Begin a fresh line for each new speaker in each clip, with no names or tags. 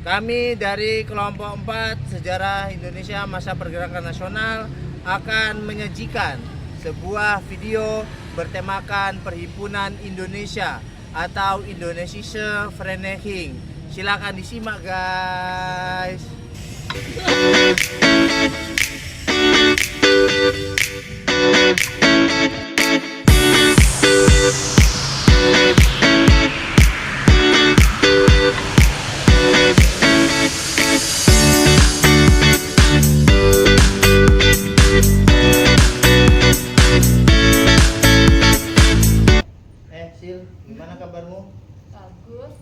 Kami dari kelompok 4 Sejarah Indonesia Masa Pergerakan Nasional akan menyajikan sebuah video bertemakan Perhimpunan Indonesia atau Indonesische Vereniging. Silakan disimak guys. Sil, gimana kabarmu?
Bagus.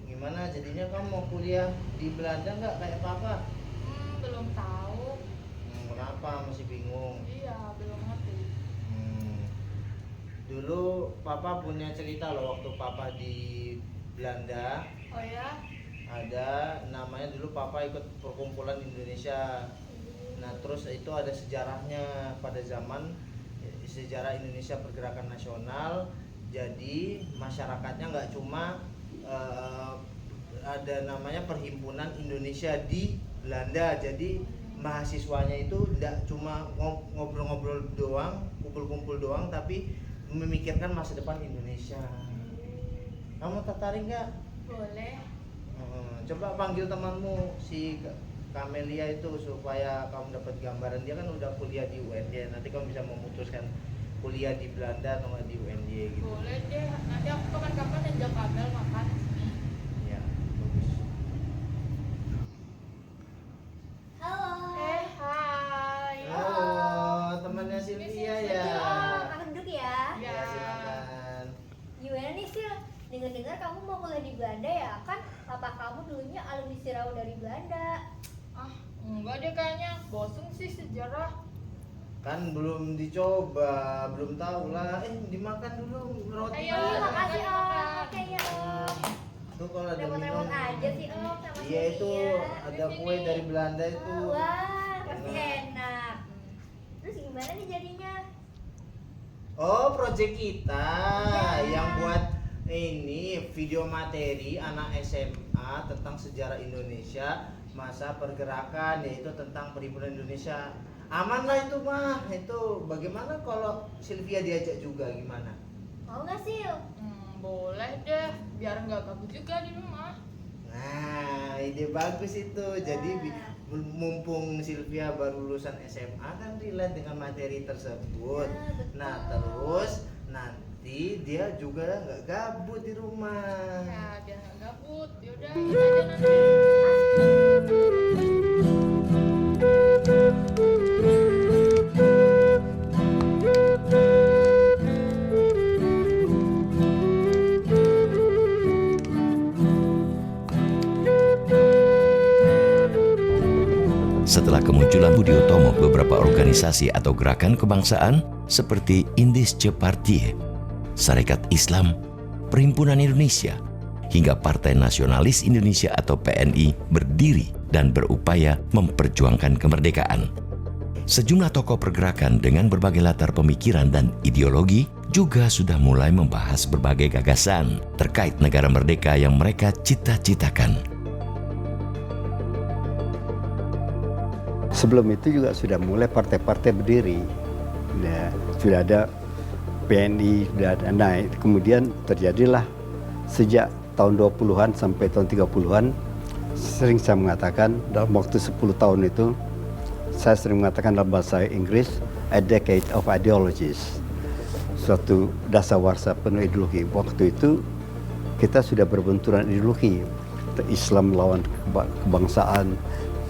Gimana jadinya kamu mau kuliah di Belanda nggak kayak papa?
Belum tahu.
Kenapa masih bingung?
Iya, belum ngerti.
Dulu papa punya cerita loh waktu papa di Belanda.
Oh ya?
Ada namanya dulu papa ikut perkumpulan Indonesia. Nah terus itu ada sejarahnya pada zaman sejarah Indonesia Pergerakan Nasional. Jadi masyarakatnya nggak cuma ada namanya Perhimpunan Indonesia di Belanda. Jadi mahasiswanya itu tidak cuma ngobrol-ngobrol doang, kumpul-kumpul doang, tapi memikirkan masa depan Indonesia. Kamu tertarik nggak?
Boleh.
Coba panggil temanmu si Kamelia itu supaya kamu dapat gambaran. Dia kan udah kuliah di UNY. Nanti kamu bisa memutuskan kuliah di Belanda atau di UNY gitu.
Boleh deh. Nanti aku kapan-kapan ajak Kamel makan.
Ya, bagus.
Hai.
Halo, temannya Sylvia ya.
Akan duduk ya.
Ya.
Ya, silakan.
Gimana nih Sil? Dengar-dengar kamu mau kuliah di Belanda ya? Kan papa kamu dulunya alumni Sirau dari Belanda.
Enggak deh kayaknya. Bosen sih sejarah.
Kan belum dicoba, belum tahu lah. Dimakan dulu roti.
Ayo,
Makasih
makan.
Om. Oke ya Om.
Tuh kalau ada
Repot-repot
minum.
aja sih Om sama
Iya itu
Sylvia.
ada kue dari Belanda itu.
Wah, pasti
Enak.
enak. Terus gimana nih jadinya?
Oh, project kita
Ya.
yang buat ini video materi anak SMA tentang sejarah Indonesia masa pergerakan, yaitu tentang Perhimpunan Indonesia. Aman lah itu mah. Itu bagaimana kalau Sylvia diajak juga gimana?
Mau nggak Sil?
Boleh deh. Biar nggak gabut juga di rumah.
Nah, ide bagus itu. Jadi mumpung Sylvia baru lulusan SMA kan relate dengan materi tersebut.
Ya, betul.
Nah, terus nanti dia juga nggak gabut di rumah.
Ya, biar nggak gabut. Yaudah, ini aja nanti.
Setelah kemunculan Budi Utomo, beberapa organisasi atau gerakan kebangsaan seperti Indische Partij, Sarekat Islam, Perhimpunan Indonesia, hingga Partai Nasionalis Indonesia atau PNI berdiri dan berupaya memperjuangkan kemerdekaan. Sejumlah tokoh pergerakan dengan berbagai latar pemikiran dan ideologi juga sudah mulai membahas berbagai gagasan terkait negara merdeka yang mereka cita-citakan.
Sebelum itu juga sudah mulai partai-partai berdiri. Ya, sudah ada PNI, sudah ada naik. Kemudian terjadilah sejak tahun 20-an sampai tahun 30-an, sering saya mengatakan dalam waktu 10 tahun itu, saya sering mengatakan dalam bahasa Inggris, a decade of ideologies. Suatu dasawarsa penuh ideologi. Waktu itu kita sudah berbenturan ideologi. Islam lawan kebangsaan,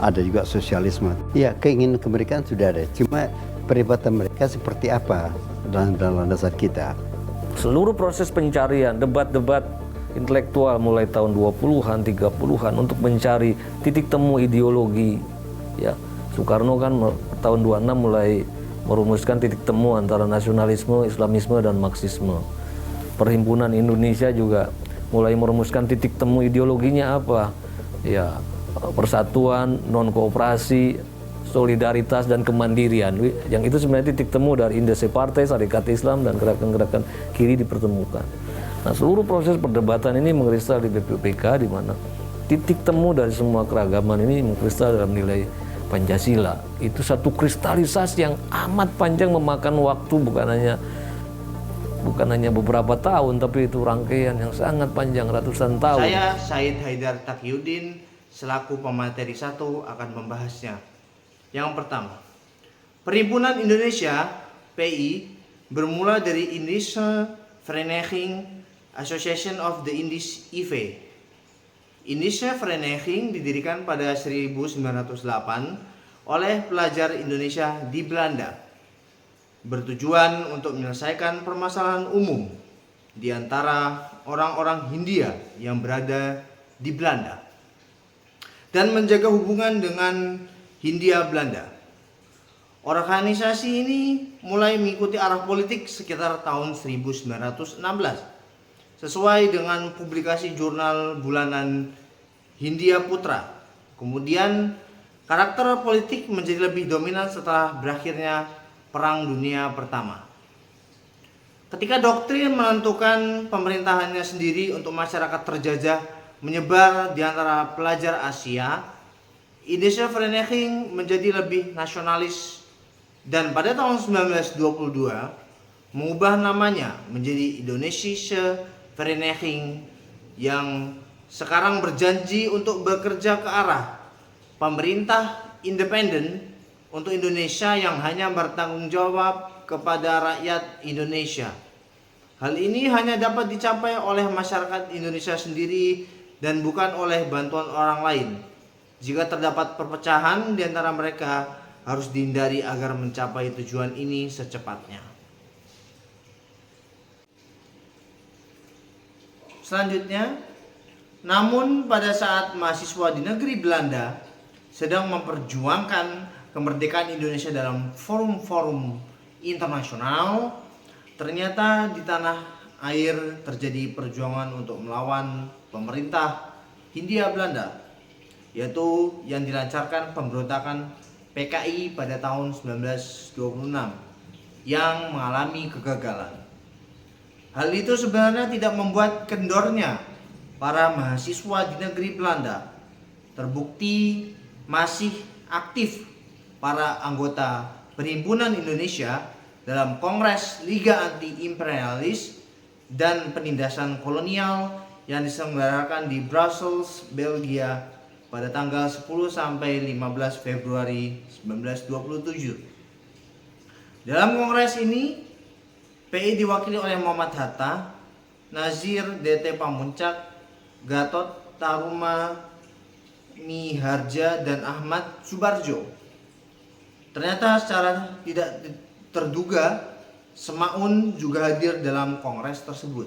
ada juga sosialisme. Ya, keinginan kemerdekaan sudah ada. Cuma peribatan mereka seperti apa dalam dasar kita.
Seluruh proses pencarian, debat-debat intelektual mulai tahun 20-an, 30-an untuk mencari titik temu ideologi. Ya, Soekarno kan tahun 26 mulai merumuskan titik temu antara nasionalisme, Islamisme, dan Marxisme. Perhimpunan Indonesia juga mulai merumuskan titik temu ideologinya apa? Ya, persatuan, non-kooperasi, solidaritas, dan kemandirian. Yang itu sebenarnya titik temu dari Indische Partij, Sarekat Islam, dan gerakan-gerakan kiri dipertemukan. Nah, seluruh proses perdebatan ini mengkristal di BPUPK, di mana titik temu dari semua keragaman ini mengkristal dalam nilai Pancasila. Itu satu kristalisasi yang amat panjang, memakan waktu bukan hanya beberapa tahun, tapi itu rangkaian yang sangat panjang, ratusan tahun.
Saya Said Haidar Taqiyuddin selaku pemateri 1 akan membahasnya. Yang pertama, Perhimpunan Indonesia PI bermula dari Indische Vereniging Association of the Indies IV. Indische Vereniging didirikan pada 1908 oleh pelajar Indonesia di Belanda, bertujuan untuk menyelesaikan permasalahan umum di antara orang-orang Hindia yang berada di Belanda dan menjaga hubungan dengan Hindia Belanda. Organisasi ini mulai mengikuti arah politik sekitar tahun 1916 sesuai dengan publikasi jurnal bulanan Hindia Putra. Kemudian karakter politik menjadi lebih dominan setelah berakhirnya Perang Dunia Pertama. Ketika doktrin menentukan pemerintahannya sendiri untuk masyarakat terjajah menyebar di antara pelajar Asia, Indische Vereniging menjadi lebih nasionalis dan pada tahun 1922 mengubah namanya menjadi Indonesische Vereniging yang sekarang berjanji untuk bekerja ke arah pemerintah independen untuk Indonesia yang hanya bertanggung jawab kepada rakyat Indonesia. Hal ini hanya dapat dicapai oleh masyarakat Indonesia sendiri dan bukan oleh bantuan orang lain. Jika terdapat perpecahan di antara mereka, harus dihindari agar mencapai tujuan ini secepatnya. Selanjutnya, namun pada saat mahasiswa di negeri Belanda sedang memperjuangkan kemerdekaan Indonesia dalam forum-forum internasional, ternyata di tanah air terjadi perjuangan untuk melawan pemerintah Hindia Belanda, yaitu yang dilancarkan pemberontakan PKI pada tahun 1926 yang mengalami kegagalan. Hal itu sebenarnya tidak membuat kendornya para mahasiswa di negeri Belanda. Terbukti masih aktif para anggota Perhimpunan Indonesia dalam Kongres Liga Anti-Imperialis dan Penindasan Kolonial yang diselenggarakan di Brussels, Belgia pada tanggal 10 sampai 15 Februari 1927. Dalam kongres ini, PI diwakili oleh Muhammad Hatta, Nazir DT Pamuncak, Gatot Taruma Miharja, dan Ahmad Subarjo. Ternyata secara tidak terduga, Semaun juga hadir dalam kongres tersebut.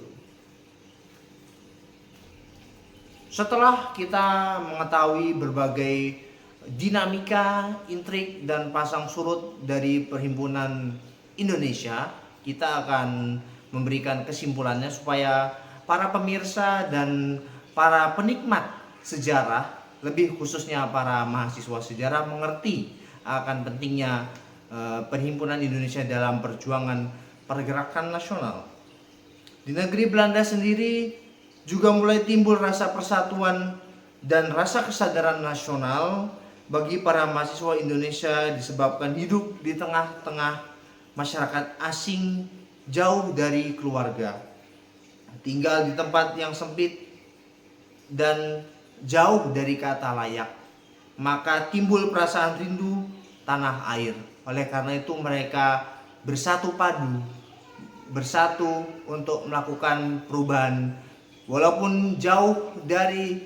Setelah kita mengetahui berbagai dinamika, intrik, dan pasang surut dari Perhimpunan Indonesia, kita akan memberikan kesimpulannya supaya para pemirsa dan para penikmat sejarah, lebih khususnya para mahasiswa sejarah, mengerti akan pentingnya Perhimpunan Indonesia dalam perjuangan pergerakan nasional. Di negeri Belanda sendiri juga mulai timbul rasa persatuan dan rasa kesadaran nasional bagi para mahasiswa Indonesia disebabkan hidup di tengah-tengah masyarakat asing, jauh dari keluarga, tinggal di tempat yang sempit dan jauh dari kata layak, maka timbul perasaan rindu tanah air. Oleh karena itu mereka bersatu padu, bersatu untuk melakukan perubahan walaupun jauh dari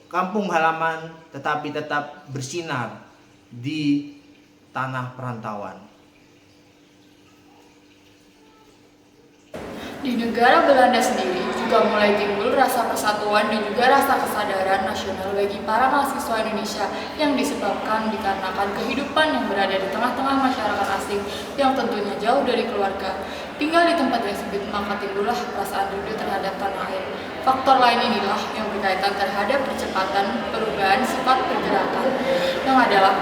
kampung halaman, tetapi tetap bersinar di tanah perantauan.
Di negara Belanda sendiri juga mulai timbul rasa persatuan dan juga rasa kesadaran nasional bagi para mahasiswa Indonesia yang disebabkan dikarenakan kehidupan yang berada di tengah-tengah masyarakat asing yang tentunya jauh dari keluarga. Tinggal di tempat yang sempit, maka timbullah perasaan rindu terhadap tanah air. Faktor lain inilah yang berkaitan terhadap percepatan perubahan sifat pergerakan yang adalah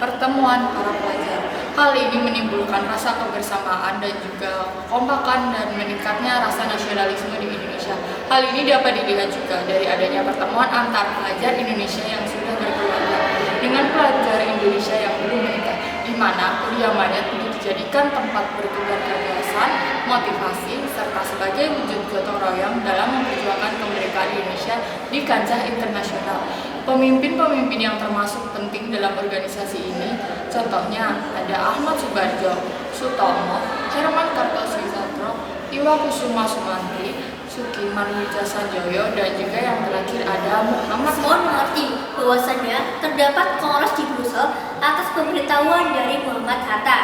pertemuan para pelajar. Hal ini menimbulkan rasa kebersamaan dan juga kekompakan dan meningkatnya rasa nasionalisme di Indonesia. Hal ini dapat dilihat juga dari adanya pertemuan antar pelajar Indonesia yang sudah berkeluarga dengan pelajar Indonesia yang belum menikah, di mana kediamannya dijadikan tempat bertukar gagasan, motivasi, serta sebagai wujud gotong royong dalam memperjuangkan kemerdekaan Indonesia di kancah internasional. Pemimpin-pemimpin yang termasuk penting dalam organisasi ini, contohnya ada Ahmad Subarjo, Sutomo, Herman Kartosusatro, Iwakusuma Sumantri, Sukiman Wijasanjoyo, dan juga yang terakhir ada Muhammad.
Mohon mengerti bahwasannya terdapat kongres di Brussel atas pemberitahuan dari Muhammad Hatta,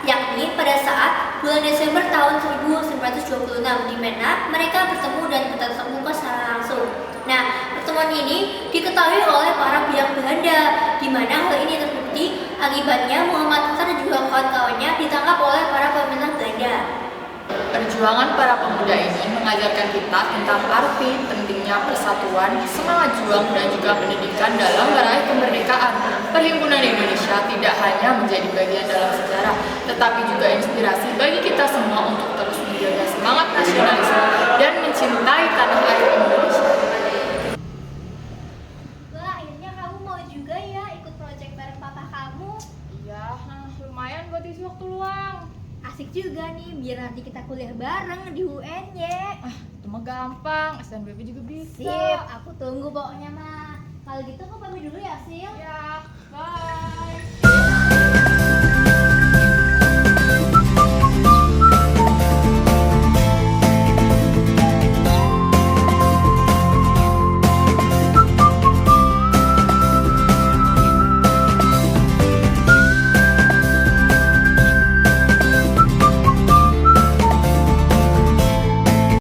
yakni pada saat bulan Desember tahun 1926, di mana mereka bertemu dan bertatap muka secara langsung. Nah, pertemuan ini diketahui oleh para pihak Belanda, di mana hal ini terbukti akibatnya Muhammad Hatta dan juga kawan-kawannya ditangkap oleh para pemerintah Belanda.
Perjuangan para pemuda ini mengajarkan kita tentang arti pentingnya persatuan, semangat juang, dan juga pendidikan dalam meraih kemerdekaan. Perhimpunan Indonesia tidak hanya menjadi bagian dalam sejarah, tetapi juga inspirasi bagi kita semua untuk terus menjaga semangat nasionalisme dan mencintai tanah air Indonesia.
Wah, akhirnya kamu mau juga ya ikut proyek bareng papa kamu.
Iya, lumayan buat isi waktu luang.
Asik juga nih, biar nanti kita kuliah bareng di UNY.
Itu mah gampang, SNBP juga bisa.
Sip, aku tunggu pokoknya mah. Kalau gitu aku pamit dulu ya, Sil.
Ya, bye.